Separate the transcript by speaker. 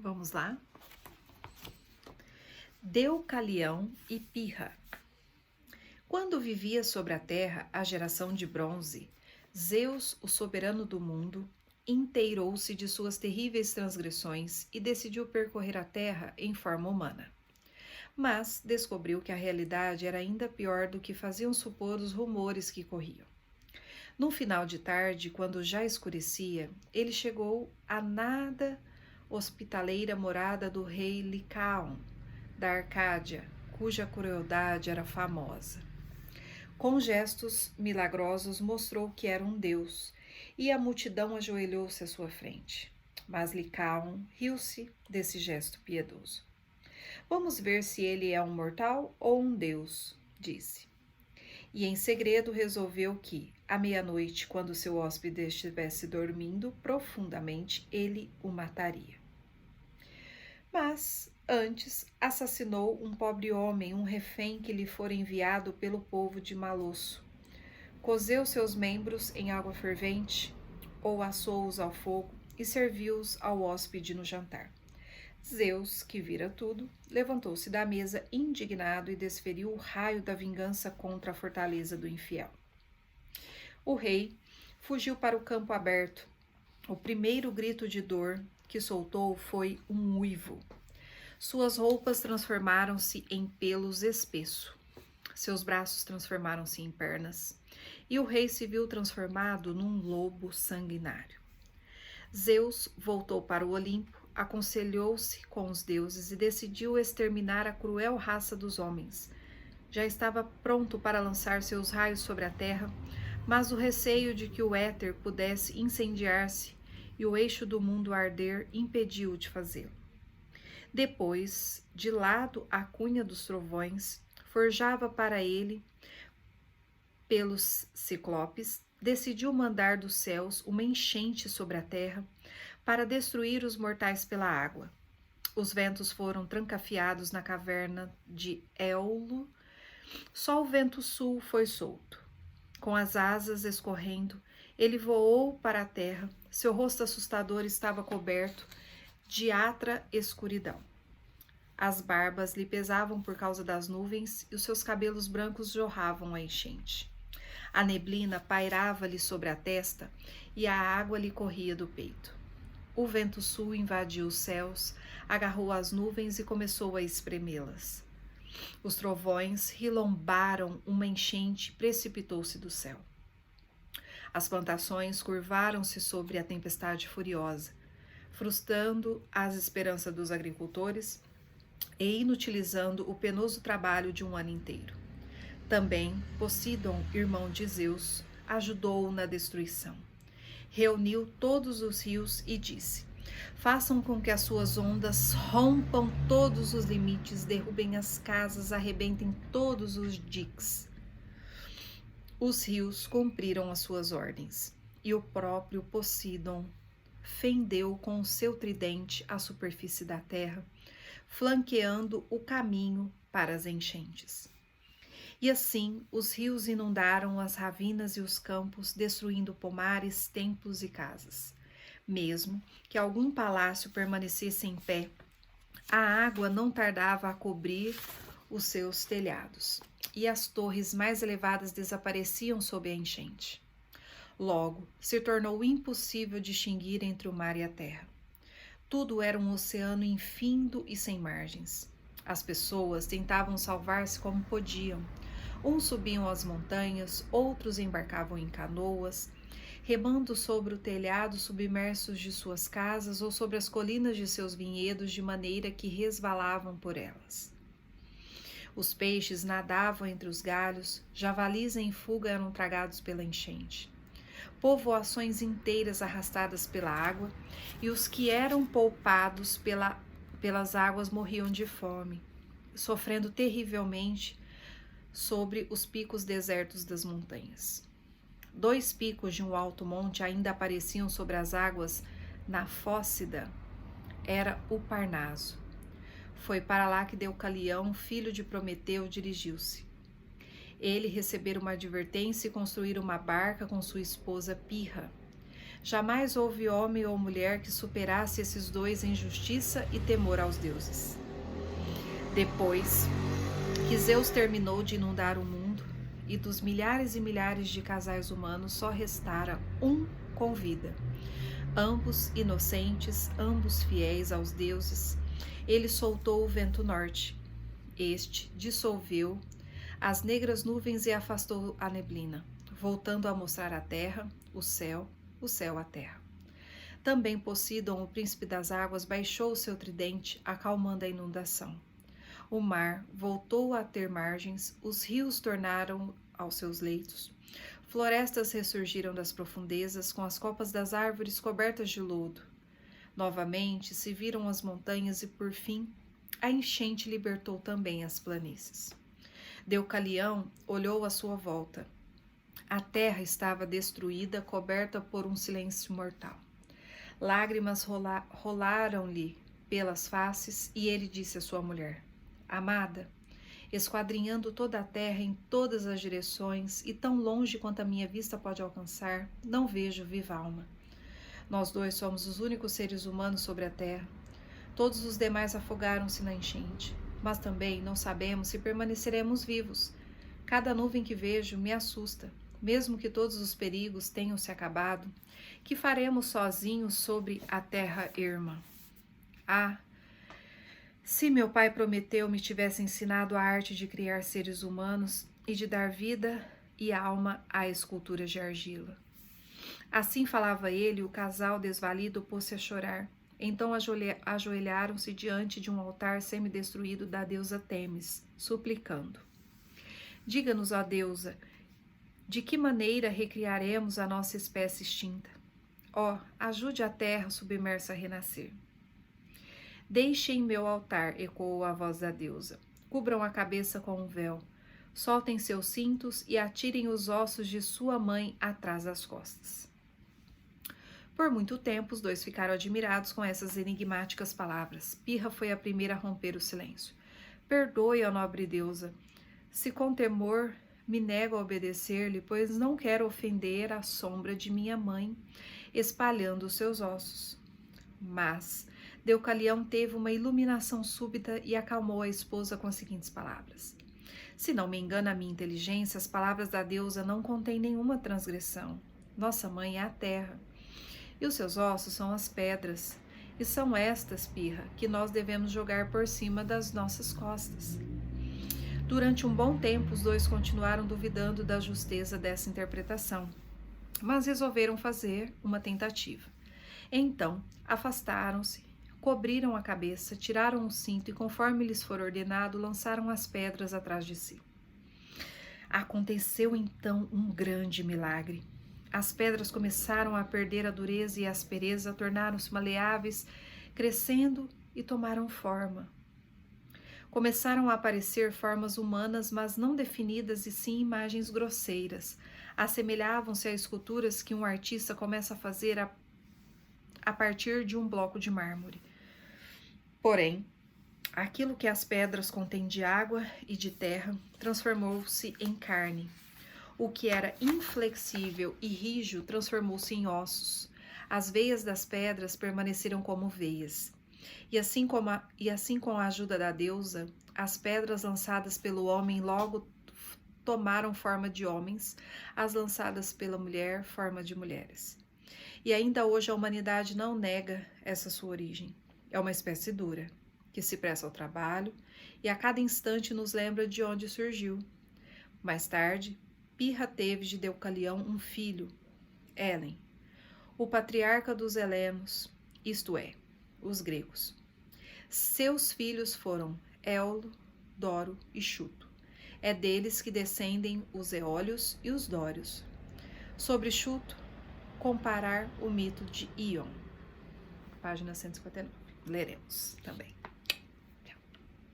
Speaker 1: Vamos lá? Deucalião e Pirra. Quando vivia sobre a terra a geração de bronze, Zeus, o soberano do mundo, inteirou-se de suas terríveis transgressões e decidiu percorrer a terra em forma humana. Mas descobriu que a realidade era ainda pior do que faziam supor os rumores que corriam. Num final de tarde, quando já escurecia, ele chegou à nada hospitaleira morada do rei Licaon, da Arcádia, cuja crueldade era famosa. Com gestos milagrosos mostrou que era um deus, e a multidão ajoelhou-se à sua frente. Mas Licaon riu-se desse gesto piedoso. Vamos ver se ele é um mortal ou um deus, disse. E em segredo resolveu que, à meia-noite, quando seu hóspede estivesse dormindo profundamente, ele o mataria. Mas, antes, assassinou um pobre homem, um refém que lhe fora enviado pelo povo de Malosso. Cozeu seus membros em água fervente, ou assou-os ao fogo e serviu-os ao hóspede no jantar. Zeus, que vira tudo, levantou-se da mesa indignado e desferiu o raio da vingança contra a fortaleza do infiel. O rei fugiu para o campo aberto. O primeiro grito de dor que soltou foi um uivo. Suas roupas transformaram-se em pelos espesso. Seus braços transformaram-se em pernas. E o rei se viu transformado num lobo sanguinário. Zeus voltou para o Olimpo, aconselhou-se com os deuses e decidiu exterminar a cruel raça dos homens. Já estava pronto para lançar seus raios sobre a terra, mas o receio de que o éter pudesse incendiar-se e o eixo do mundo arder impediu-o de fazê-lo. Depois, de lado a cunha dos trovões, forjava para ele, pelos ciclopes, decidiu mandar dos céus uma enchente sobre a terra para destruir os mortais pela água. Os ventos foram trancafiados na caverna de Éolo. Só o vento sul foi solto. Com as asas escorrendo, ele voou para a terra. Seu rosto assustador estava coberto de atra escuridão. As barbas lhe pesavam por causa das nuvens e os seus cabelos brancos jorravam a enchente. A neblina pairava-lhe sobre a testa e a água lhe corria do peito. O vento sul invadiu os céus, agarrou as nuvens e começou a espremê-las. Os trovões rilombaram, uma enchente precipitou-se do céu. As plantações curvaram-se sobre a tempestade furiosa, frustrando as esperanças dos agricultores e inutilizando o penoso trabalho de um ano inteiro. Também Poseidon, irmão de Zeus, ajudou-o na destruição. Reuniu todos os rios e disse: façam com que as suas ondas rompam todos os limites, derrubem as casas, arrebentem todos os diques. Os rios cumpriram as suas ordens, e o próprio Poseidon fendeu com o seu tridente a superfície da terra, flanqueando o caminho para as enchentes. E assim os rios inundaram as ravinas e os campos, destruindo pomares, templos e casas. Mesmo que algum palácio permanecesse em pé, a água não tardava a cobrir os seus telhados, e as torres mais elevadas desapareciam sob a enchente. Logo, se tornou impossível distinguir entre o mar e a terra. Tudo era um oceano infindo e sem margens. As pessoas tentavam salvar-se como podiam. Uns subiam as montanhas, outros embarcavam em canoas, remando sobre o telhado submersos de suas casas ou sobre as colinas de seus vinhedos, de maneira que resvalavam por elas. Os peixes nadavam entre os galhos, javalis em fuga eram tragados pela enchente. Povoações inteiras arrastadas pela água, e os que eram poupados pelas águas morriam de fome, sofrendo terrivelmente sobre os picos desertos das montanhas. 2 picos de um alto monte ainda apareciam sobre as águas na Fócida. Era o Parnaso. Foi para lá que Deucalião, filho de Prometeu, dirigiu-se. Ele recebera uma advertência e construíra uma barca com sua esposa Pirra. Jamais houve homem ou mulher que superasse esses dois em justiça e temor aos deuses. Depois que Zeus terminou de inundar o mundo, e dos milhares e milhares de casais humanos só restara um com vida. Ambos inocentes, ambos fiéis aos deuses, ele soltou o vento norte. Este dissolveu as negras nuvens e afastou a neblina, voltando a mostrar a terra, o céu a terra. Também Poseidon, o príncipe das águas, baixou o seu tridente, acalmando a inundação. O mar voltou a ter margens, os rios tornaram aos seus leitos, florestas ressurgiram das profundezas com as copas das árvores cobertas de lodo. Novamente se viram as montanhas e, por fim, a enchente libertou também as planícies. Deucalião olhou à sua volta. A terra estava destruída, coberta por um silêncio mortal. Lágrimas rolaram-lhe pelas faces e ele disse à sua mulher: Amada, esquadrinhando toda a terra em todas as direções e tão longe quanto a minha vista pode alcançar, não vejo viva alma. Nós dois somos os únicos seres humanos sobre a terra. Todos os demais afogaram-se na enchente, mas também não sabemos se permaneceremos vivos. Cada nuvem que vejo me assusta, mesmo que todos os perigos tenham se acabado. Que faremos sozinhos sobre a terra erma? Ah, se meu pai Prometeu me tivesse ensinado a arte de criar seres humanos e de dar vida e alma à escultura de argila. Assim falava ele, o casal desvalido pôs-se a chorar. Então ajoelharam-se diante de um altar semidestruído da deusa Têmis, suplicando: Diga-nos, ó deusa, de que maneira recriaremos a nossa espécie extinta? Ó, ajude a terra submersa a renascer. Deixem meu altar, ecoou a voz da deusa. Cubram a cabeça com um véu. Soltem seus cintos e atirem os ossos de sua mãe atrás das costas. Por muito tempo, os dois ficaram admirados com essas enigmáticas palavras. Pirra foi a primeira a romper o silêncio. Perdoe, ó nobre deusa, se com temor me nego a obedecer-lhe, pois não quero ofender a sombra de minha mãe, espalhando os seus ossos. Mas Deucalião teve uma iluminação súbita e acalmou a esposa com as seguintes palavras: Se não me engana a minha inteligência, as palavras da deusa não contêm nenhuma transgressão. Nossa mãe é a terra, e os seus ossos são as pedras, e são estas, Pirra, que nós devemos jogar por cima das nossas costas. Durante um bom tempo, os dois continuaram duvidando da justeza dessa interpretação, mas resolveram fazer uma tentativa. Então, afastaram-se, cobriram a cabeça, tiraram o cinto e, conforme lhes for ordenado, lançaram as pedras atrás de si. Aconteceu então um grande milagre. As pedras começaram a perder a dureza e a aspereza, tornaram-se maleáveis, crescendo e tomaram forma. Começaram a aparecer formas humanas, mas não definidas, e sim imagens grosseiras. Assemelhavam-se a esculturas que um artista começa a fazer a partir de um bloco de mármore. Porém, aquilo que as pedras contêm de água e de terra transformou-se em carne. O que era inflexível e rijo transformou-se em ossos. As veias das pedras permaneceram como veias. E assim com a ajuda da deusa, as pedras lançadas pelo homem logo tomaram forma de homens, as lançadas pela mulher, forma de mulheres. E ainda hoje a humanidade não nega essa sua origem. É uma espécie dura, que se presta ao trabalho e a cada instante nos lembra de onde surgiu. Mais tarde, Pirra teve de Deucalião um filho, Helen, o patriarca dos helenos, isto é, os gregos. Seus filhos foram Éolo, Doro e Chuto. É deles que descendem os eólios e os dórios. Sobre Chuto, comparar o mito de Íon. Página 159. Leremos também.